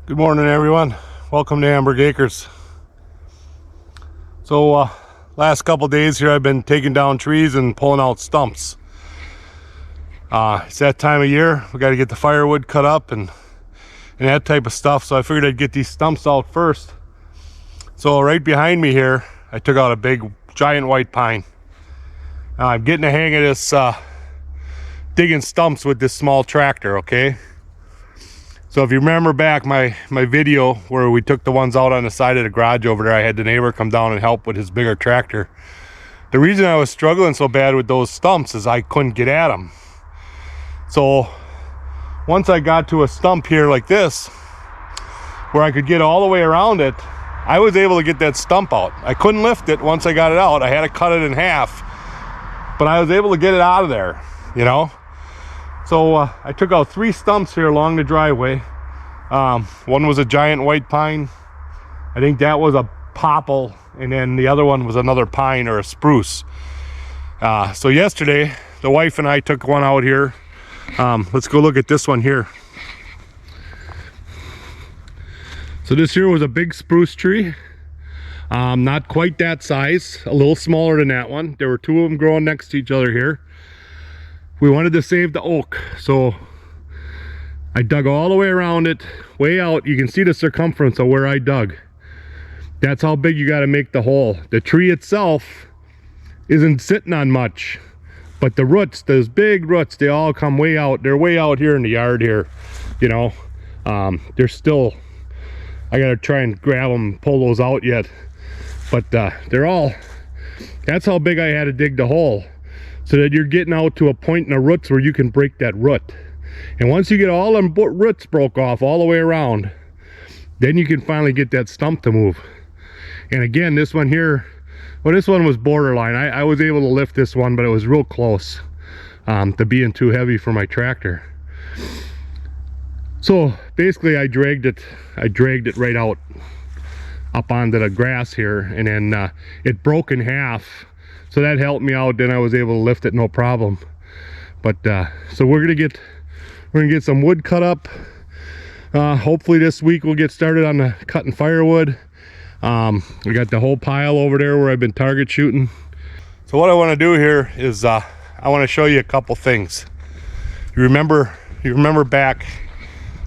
Good morning, everyone. Welcome to Amberg Acres. So last couple days here I've been taking down trees and pulling out stumps. It's that time of year. We got to get the firewood cut up and that type of stuff, so I figured I'd get these stumps out first. So right behind me here I took out a big giant white pine. Now I'm getting the hang of this digging stumps with this small tractor, okay? So if you remember back my video where we took the ones out on the side of the garage over there, I had the neighbor come down and help with his bigger tractor. The reason I was struggling so bad with those stumps is I couldn't get at them. So once I got to a stump here like this, where I could get all the way around it, I was able to get that stump out. I couldn't lift it once I got it out. I had to cut it in half, but I was able to get it out of there, you know? So I took out 3 stumps here along the driveway. One was a giant white pine. I think that was a popple, and then the other one was another pine or a spruce. So yesterday, the wife and I took one out here. Let's go look at this one here. So this here was a big spruce tree. Not quite that size, a little smaller than that one. There were 2 of them growing next to each other here. We wanted to save the oak, so I dug all the way around it, way out. You can see the circumference of where I dug. That's how big you got to make the hole. The tree itself isn't sitting on much, but the roots, those big roots, they all come way out. They're way out here in the yard here, you know. They're still, I got to try and grab them, pull those out yet, but they're all, that's how big I had to dig the hole, so that you're getting out to a point in the roots where you can break that root. And once you get all them roots broke off all the way around, then you can finally get that stump to move. And again, this one here, well, this one was borderline. I was able to lift this one, but it was real close to being too heavy for my tractor. So basically I dragged it right out up onto the grass here, and then it broke in half. So that helped me out. Then I was able to lift it no problem. But so we're gonna get some wood cut up. Hopefully this week we'll get started on the cutting firewood. We got the whole pile over there where I've been target shooting. So what I want to do here is I want to show you a couple things. You remember back,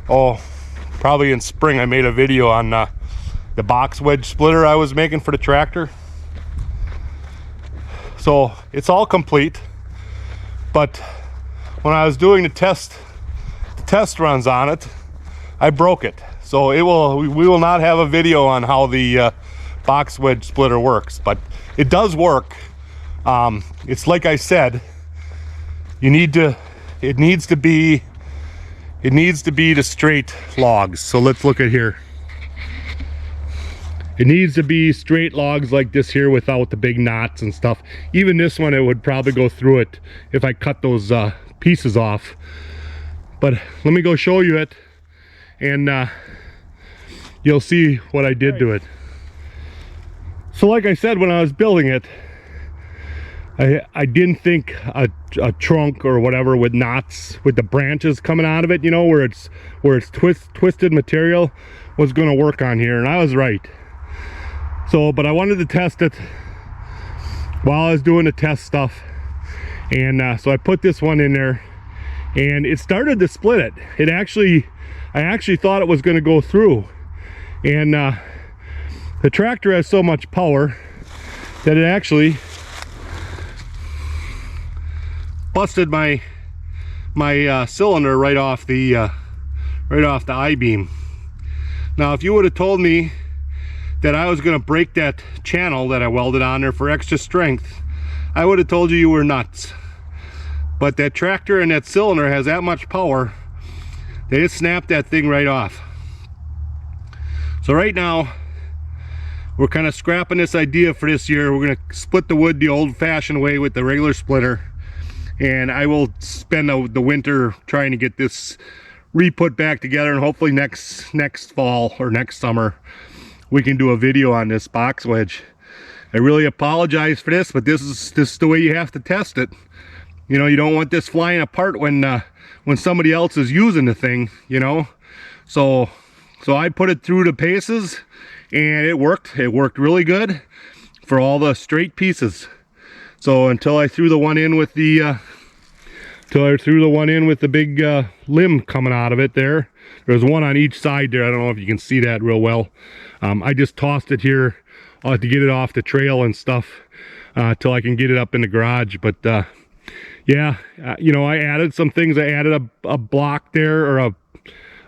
oh, probably in spring, I made a video on the box wedge splitter I was making for the tractor. So it's all complete, but when I was doing the test runs on it, I broke it. So we will not have a video on how the box wedge splitter works, but it does work. It's like I said, it needs to be the straight logs. So let's look at here. It needs to be straight logs like this here without the big knots and stuff. Even this one, it would probably go through it if I cut those pieces off. But let me go show you it, and you'll see what I did to it. So like I said, when I was building it, I didn't think a trunk or whatever with knots, with the branches coming out of it, you know, where it's twisted material, was going to work on here, and I was right. So, but I wanted to test it while I was doing the test stuff, and so I put this one in there, and it started to split it. I actually thought it was going to go through, and the tractor has so much power that it actually busted my cylinder right off the I-beam. Now, if you would have told me that I was going to break that channel that I welded on there for extra strength, I would have told you were nuts. But that tractor and that cylinder has that much power, they just snapped that thing right off. So right now we're kind of scrapping this idea for this year. We're going to split the wood the old-fashioned way with the regular splitter, and I will spend the winter trying to get this re-put back together, and hopefully next fall or next summer we can do a video on this box wedge. I really apologize for this, but this is the way you have to test it. You know, you don't want this flying apart when somebody else is using the thing, you know. So So I put it through the paces and it worked. It worked really good for all the straight pieces. So until I threw the one in with the big limb coming out of it there. There's one on each side there. I don't know if you can see that real well. I just tossed it here to get it off the trail and stuff till I can get it up in the garage. But yeah, you know, I added some things. I added a block there, or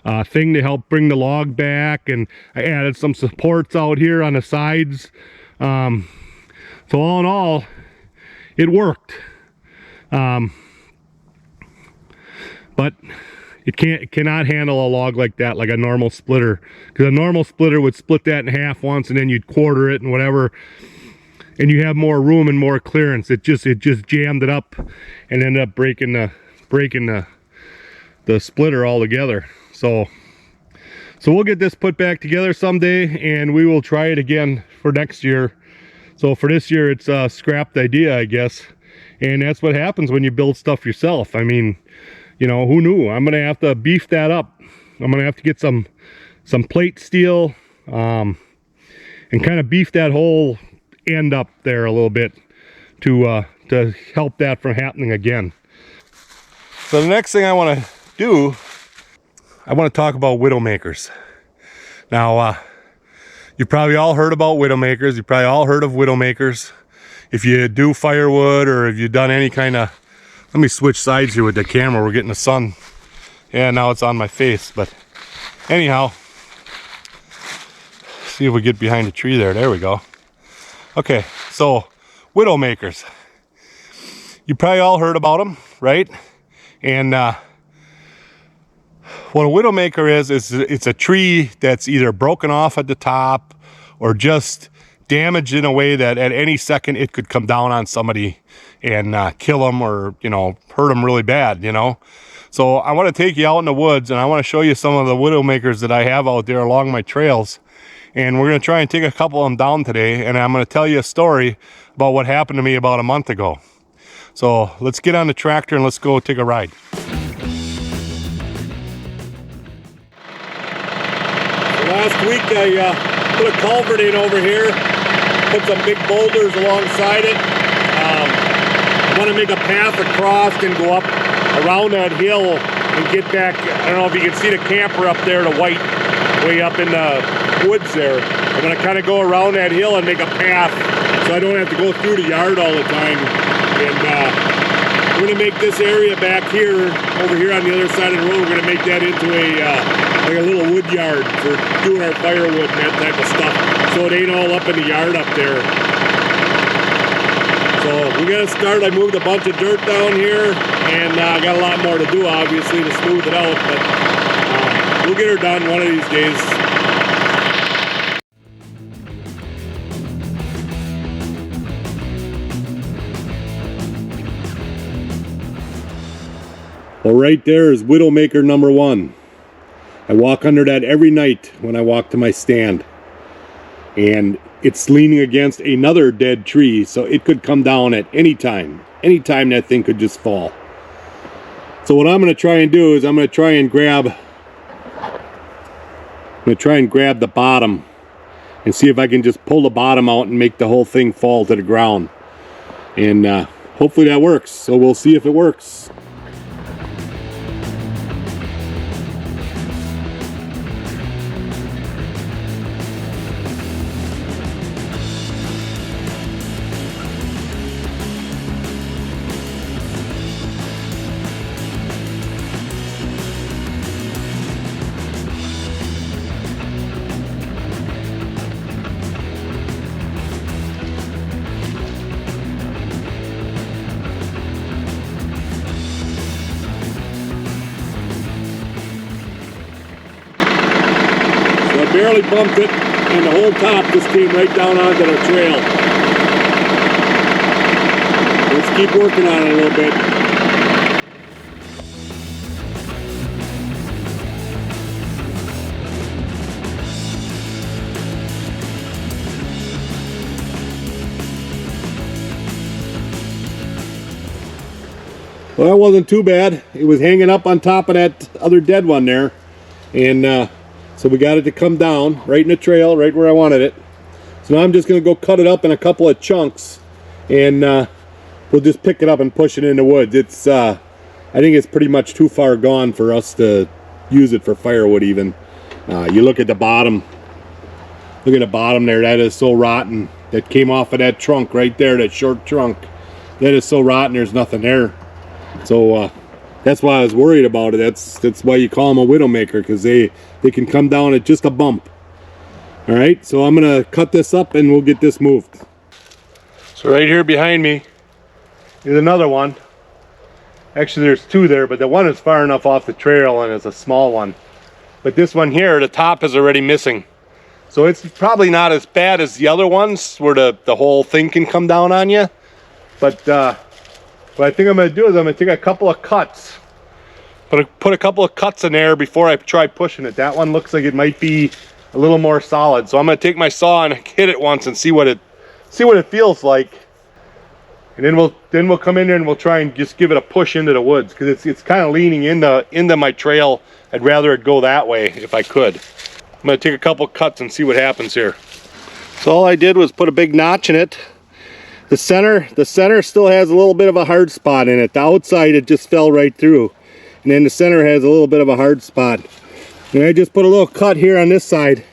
a thing to help bring the log back, and I added some supports out here on the sides. So all in all, it worked. But it cannot handle a log like that, like a normal splitter, because a normal splitter would split that in half once and then you'd quarter it and whatever, and you have more room and more clearance. It just jammed it up and ended up breaking the splitter altogether. So we'll get this put back together someday and we will try it again for next year. So for this year, it's a scrapped idea, I guess. And that's what happens when you build stuff yourself. I mean, you know, who knew? I'm gonna have to beef that up. I'm gonna have to get some plate steel and kind of beef that whole end up there a little bit to help that from happening again. So the next thing I want to do, I want to talk about widowmakers. Now, you've probably all heard about widowmakers. You've probably all heard of widowmakers. If you do firewood, or if you've done any kind of, let me switch sides here with the camera. We're getting the sun. Yeah, now it's on my face. But anyhow, see if we get behind the tree there. There we go. Okay, so widowmakers. You probably all heard about them, right? And what a widowmaker is it's a tree that's either broken off at the top or just damaged in a way that at any second it could come down on somebody and kill them, or, you know, hurt them really bad, you know. So I want to take you out in the woods and I want to show you some of the widowmakers that I have out there along my trails. And we're going to try and take a couple of them down today, and I'm going to tell you a story about what happened to me about a month ago. So let's get on the tractor and let's go take a ride. Last week I put a culvert in over here, put some big boulders alongside it. I want to make a path across and go up around that hill and get back. I don't know if you can see the camper up there, the white, way up in the woods there. I'm going to kind of go around that hill and make a path so I don't have to go through the yard all the time. And we're going to make this area back here, over here on the other side of the road, we're going to make that into like a little wood yard for doing our firewood and that type of stuff, so it ain't all up in the yard up there. So we're going to start. I moved a bunch of dirt down here, and I got a lot more to do, obviously, to smooth it out, but we'll get her done one of these days. Well, right there is widowmaker number one. I walk under that every night when I walk to my stand. And it's leaning against another dead tree, so it could come down at any time. Any time that thing could just fall. So what I'm going to try and do is I'm going to try and grab the bottom and see if I can just pull the bottom out and make the whole thing fall to the ground. And hopefully that works. So we'll see if it works. Barely bumped it, and the whole top just came right down onto the trail. Let's keep working on it a little bit. Well, that wasn't too bad. It was hanging up on top of that other dead one there, and So we got it to come down right in the trail, right where I wanted it. So now I'm just going to go cut it up in a couple of chunks, and we'll just pick it up and push it in the woods. It's I think it's pretty much too far gone for us to use it for firewood even. You look at the bottom. Look at the bottom there. That is so rotten. That came off of that trunk right there, that short trunk. That is so rotten, there's nothing there. So that's why I was worried about it. That's why you call them a widowmaker, because they can come down at just a bump. All right, so I'm gonna cut this up and we'll get this moved. So right here behind me is another one. Actually, there's two there, but the one is far enough off the trail and it's a small one. But this one here, the top is already missing. So it's probably not as bad as the other ones where the whole thing can come down on you. But what I think I'm going to do is I'm going to take a couple of cuts. Put a couple of cuts in there before I try pushing it. That one looks like it might be a little more solid. So I'm going to take my saw and hit it once and see what it feels like. And then we'll come in there and we'll try and just give it a push into the woods, because it's kind of leaning into my trail. I'd rather it go that way if I could. I'm going to take a couple cuts and see what happens here. So all I did was put a big notch in it. The center still has a little bit of a hard spot in it. The outside, it just fell right through. And then the center has a little bit of a hard spot. And I just put a little cut here on this side.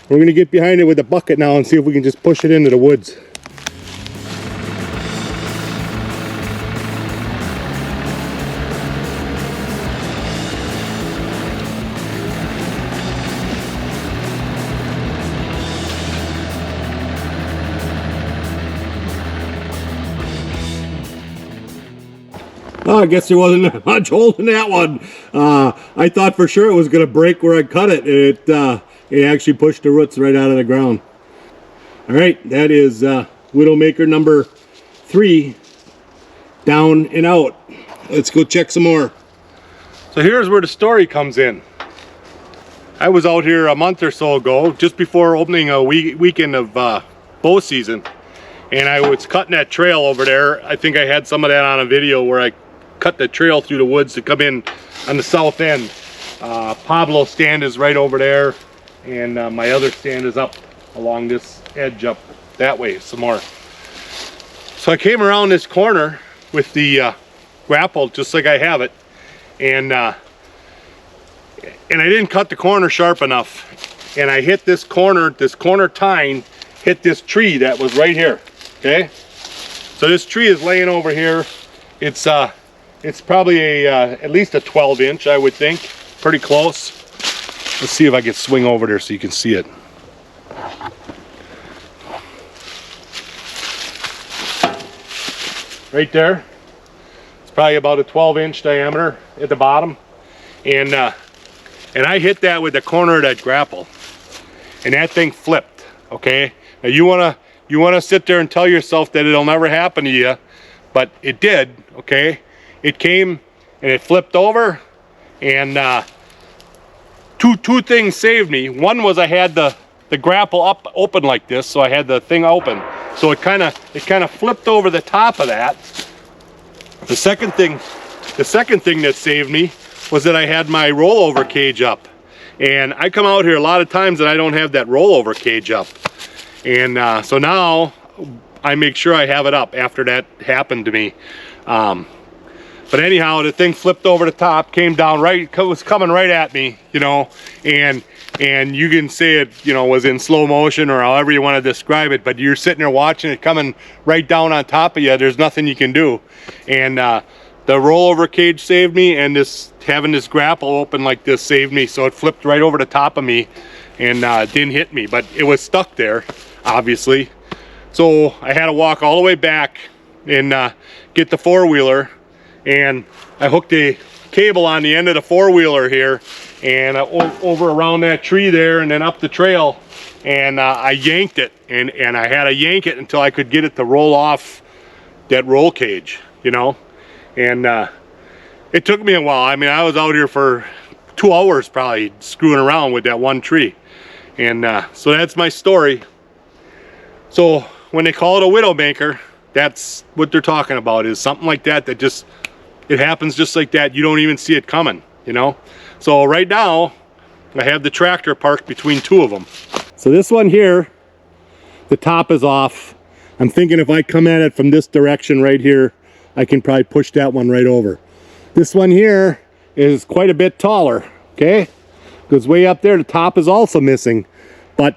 We're going to get behind it with a bucket now and see if we can just push it into the woods. Oh, I guess there wasn't much holding that one. I thought for sure it was going to break where I cut it. It actually pushed the roots right out of the ground. All right, that is Widowmaker number 3, down and out. Let's go check some more. So here's where the story comes in. I was out here a month or so ago, just before opening a weekend of bow season, and I was cutting that trail over there. I think I had some of that on a video where I cut the trail through the woods to come in on the south end. Pablo's stand is right over there, and my other stand is up along this edge up that way some more. So I came around this corner with the grapple just like I have it, and I didn't cut the corner sharp enough, and I hit this corner tine hit this tree that was right here. Okay, so this tree is laying over here. It's probably at least a 12-inch, I would think. Pretty close. Let's see if I can swing over there so you can see it. Right there. It's probably about a 12-inch diameter at the bottom. And I hit that with the corner of that grapple. And that thing flipped, okay? Now you wanna sit there and tell yourself that it'll never happen to you, but it did, okay? It came and it flipped over, and two things saved me. One was I had the grapple open like this, so I had the thing open, so it kind of flipped over the top of that. The second thing that saved me was that I had my rollover cage up, and I come out here a lot of times and I don't have that rollover cage up, and so now I make sure I have it up after that happened to me. But anyhow, the thing flipped over the top, came down right, it was coming right at me, you know, and you can say it, you know, was in slow motion or however you want to describe it, but you're sitting there watching it coming right down on top of you. There's nothing you can do. And the rollover cage saved me, and having this grapple open like this saved me, so it flipped right over the top of me and didn't hit me, but it was stuck there, obviously. So I had to walk all the way back and get the four-wheeler, and I hooked a cable on the end of the four-wheeler here, and over around that tree there and then up the trail, and I yanked it, and I had to yank it until I could get it to roll off that roll cage, you know. And it took me a while. I mean, I was out here for 2 hours probably screwing around with that one tree. And so that's my story. So when they call it a widowmaker, that's what they're talking about, is something like that just, it happens just like that. You don't even see it coming, you know. So right now, I have the tractor parked between two of them. So this one here, the top is off. I'm thinking if I come at it from this direction right here, I can probably push that one right over. This one here is quite a bit taller, okay? Goes way up there, the top is also missing, but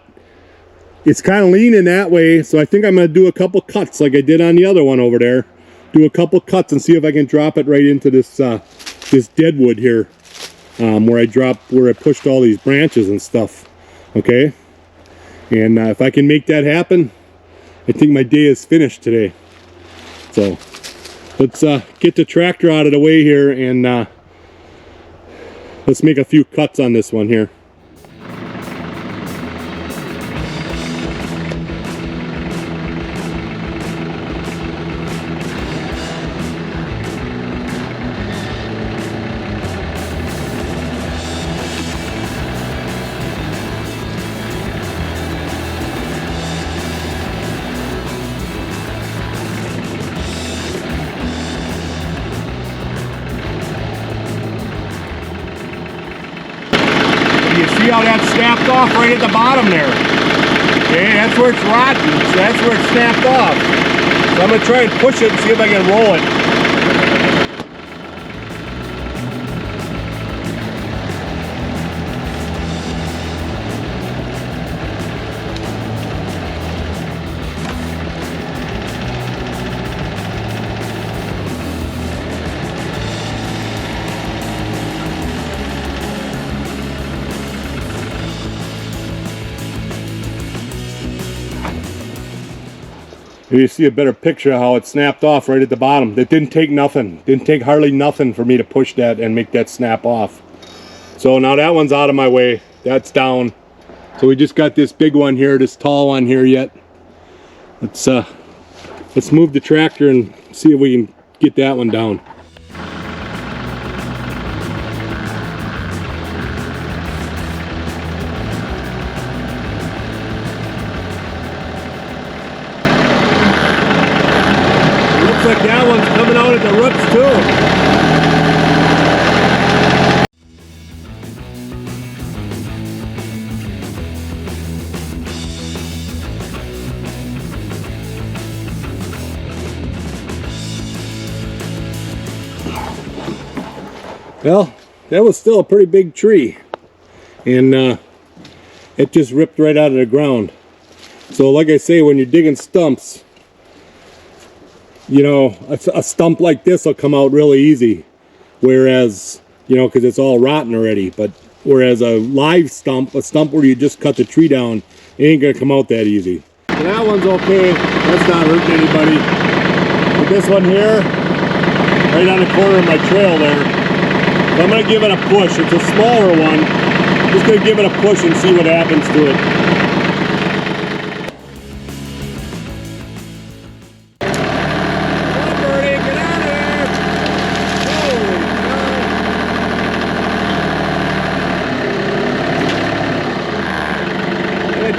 it's kind of leaning that way, so I think I'm gonna do a couple cuts like I did on the other one over there. Do a couple cuts and see if I can drop it right into this this deadwood here, where I pushed all these branches and stuff, okay? And if I can make that happen, I think my day is finished today. So let's get the tractor out of the way here and let's make a few cuts on this one here. You see how that snapped off right at the bottom there? Okay, that's where it's rotten, so that's where it snapped off. So I'm going to try and push it and see if I can roll it. Here you see a better picture of how it snapped off right at the bottom. It didn't take nothing. Didn't take hardly nothing for me to push that and make that snap off. So now that one's out of my way. That's down. So we just got this big one here, this tall one here yet. Let's move the tractor and see if we can get that one down. Looks like that one's coming out at the roots too. Well, that was still a pretty big tree, and it just ripped right out of the ground. So like I say, when you're digging stumps, you know, a stump like this will come out really easy, whereas, you know, because it's all rotten already. But whereas a live stump, a stump where you just cut the tree down, it ain't gonna come out that easy. So that one's okay, that's not hurting anybody. But this one here, right on the corner of my trail there, so I'm gonna give it a push. It's a smaller one. Just gonna give it a push and see what happens to it.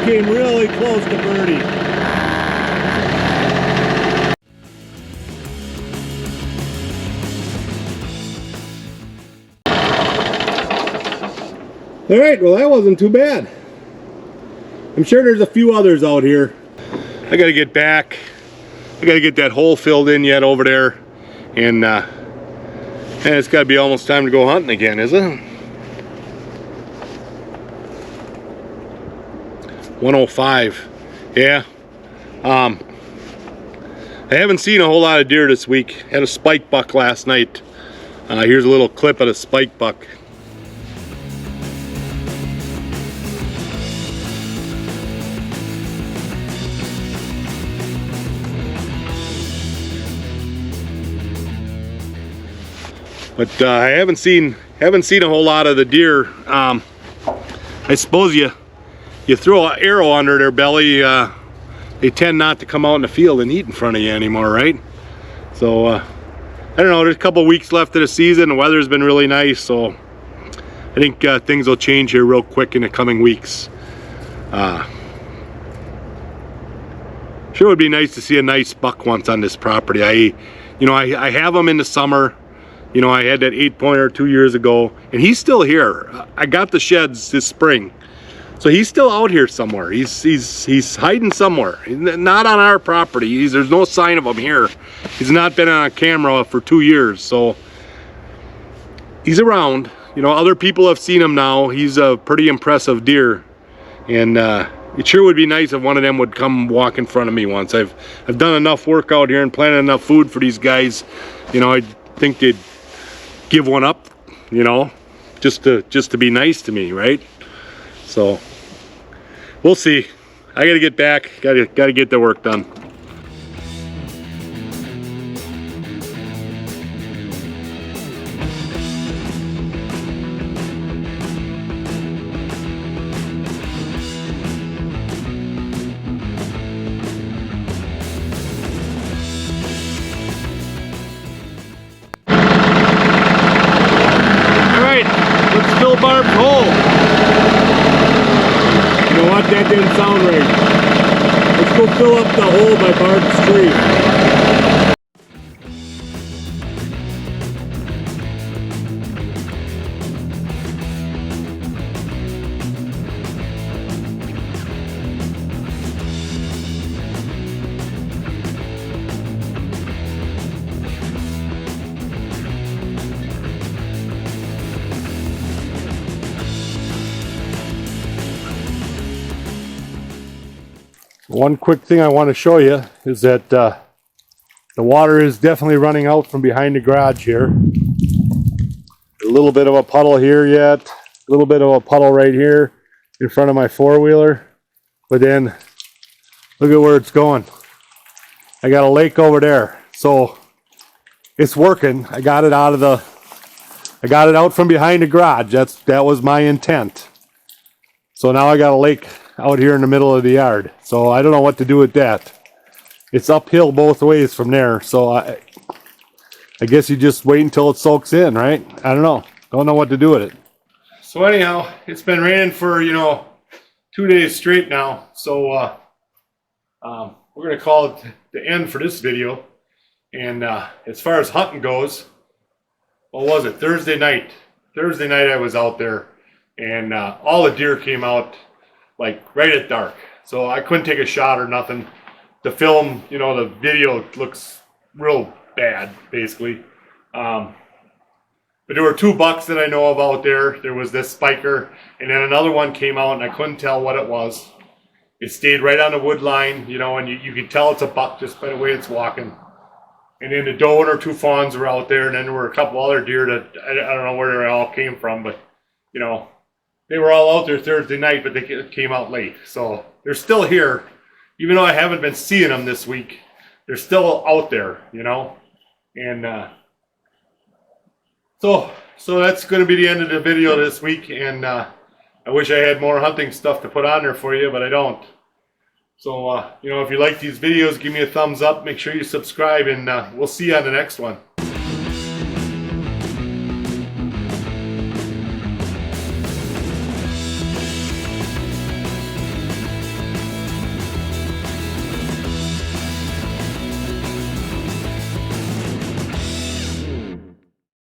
Came really close to birdie. All right, well that wasn't too bad. I'm sure there's a few others out here. I gotta get back. I gotta get that hole filled in yet over there, and it's gotta be almost time to go hunting again, isn't it? 105. Yeah. I haven't seen a whole lot of deer this week. Had a spike buck last night. Here's a little clip of a spike buck. But I haven't seen a whole lot of the deer. I suppose you throw an arrow under their belly, they tend not to come out in the field and eat in front of you anymore, right? So I don't know, there's a couple weeks left of the season. The weather's been really nice, so I think things will change here real quick in the coming weeks. Sure would be nice to see a nice buck once on this property. I have them in the summer, You know, I had that 8-pointer 2 years ago, and he's still here. I got the sheds this spring, so he's still out here somewhere. He's hiding somewhere. Not on our property. There's no sign of him here. He's not been on camera for 2 years, so he's around. You know, other people have seen him now. He's a pretty impressive deer, and it sure would be nice if one of them would come walk in front of me once. I've done enough work out here and planted enough food for these guys. You know, I think they'd give one up, you know, just to be nice to me, right? So we'll see. I gotta get back. Gotta get the work done. Let's fill Barb's hole. You know what? That didn't sound right. Let's go fill up the hole by Barb's tree. One quick thing I want to show you is that the water is definitely running out from behind the garage here. A little bit of a puddle here yet, a little bit of a puddle right here in front of my four-wheeler, but then look at where it's going. I got a lake over there, so it's working. I got it out from behind the garage. That was my intent. So now I got a lake out here in the middle of the yard. So I don't know what to do with that. It's uphill both ways from there. So I guess you just wait until it soaks in, right? I don't know. Don't know what to do with it. So anyhow, it's been raining for, 2 days straight now. So we're going to call it the end for this video. And as far as hunting goes, what was it? Thursday night. Thursday night I was out there, and all the deer came out like right at dark. So I couldn't take a shot or nothing. The film, the video looks real bad, basically. But there were 2 bucks that I know of out there. There was this spiker, and then another one came out, and I couldn't tell what it was. It stayed right on the wood line, and you could tell it's a buck just by the way it's walking. And then the doe and her 2 fawns were out there, and then there were a couple other deer that I don't know where they all came from, but they were all out there Thursday night, but they came out late. So they're still here, even though I haven't been seeing them this week. They're still out there, and so that's going to be the end of the video this week. And I wish I had more hunting stuff to put on there for you, but I don't. So if you like these videos, give me a thumbs up. Make sure you subscribe, and we'll see you on the next one.